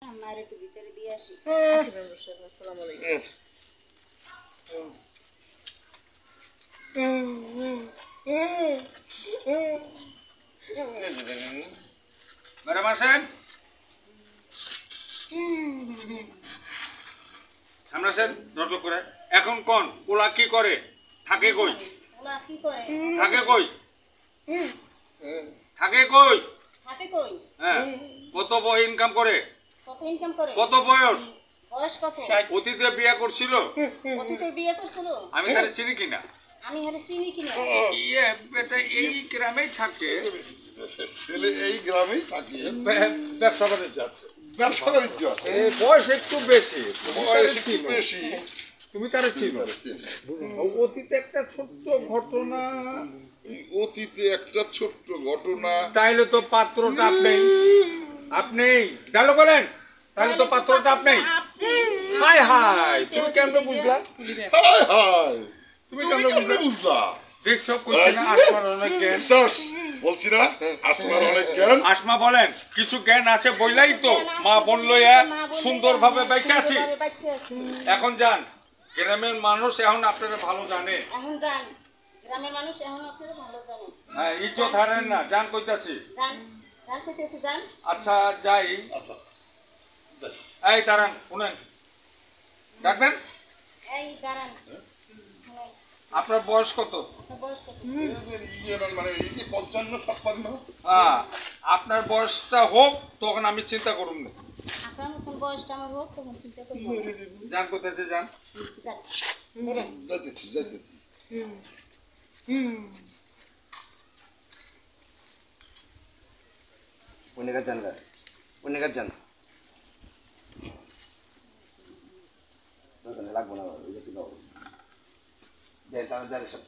আমার একটু ভিতরে দিয়ে আসি। আসসালামু আলাইকুম। ম্যাডাম আসেন, সামনে আসেন, দরকার করে। এখন কোন ওলা কি করে, থাকে কই? ওলা কি করে? থাকে কই? থাকে কই? থাকে কই? হ্যাঁ, কত ইনকাম করে? কত ইনকাম করে? কত বয়স? বয়স কত? অতীতে বিয়ে করছিল? অতীতে বিয়ে করছিল? আমি তারে চিনি কিনা? আমি হারে চিনি কিনা? ইয়ে বেটা এই গ্রামেই থাকে, ছেলে এই গ্রামেই থাকে, ব্যবসা বাণিজ্য আছে, ব্যবসা বাণিজ্য আছে, বয়স একটু বেশি, বয়স একটু বেশি। তুমি তারে চিনো? অতীতে একটা ছোট্ট ঘটনা, অতীতে একটা ছোট্ট ঘটনা। তাইলে তো পাত্রটা আপনি ডালো করেন, তাহলে তো পাত্রটা আপনি। হাই হাই, তুমি কেন বুঝলা? হায় হায়, তুমি তুমি কেন কেমনে বুঝলা? বুঝলা? দেখছো কইছি না আসমার অনেক জ্ঞান। বিশ্বাস বলছি না, আসমার অনেক জ্ঞান। আসমা বলেন কিছু জ্ঞান আছে বইলাই তো মা বোন লইয়া সুন্দরভাবে বেঁচে আছি। এখন যান, গ্রামের মানুষ এখন আপনারা ভালো জানে। এখন যান, গ্রামের মানুষ এখন আপনারা ভালো জানে। হ্যাঁ, ইজ্জত হারেন না, যান কইতাছি। যান, যান কইতেছি যান। আচ্ছা যাই। আচ্ছা, এই দাঁড়ান, শুনেন, ডাকবেন। এই দাঁড়ান। আপনার বয়স কত? আপনার বয়স কত? মানে এই যে 55-56। হ্যাঁ, আপনার বয়সটা হোক তখন আমি চিন্তা করুন না। আপনার মতন বয়সটা আমার হোক তখন চিন্তা করবো। যান কোথায় যান। যান, বেরোন। যাইতেছি যাইতেছি। অনেক যান গা, অনেক যান লাগবো না, ওই যে ছিল দেন তাহলে দেন সব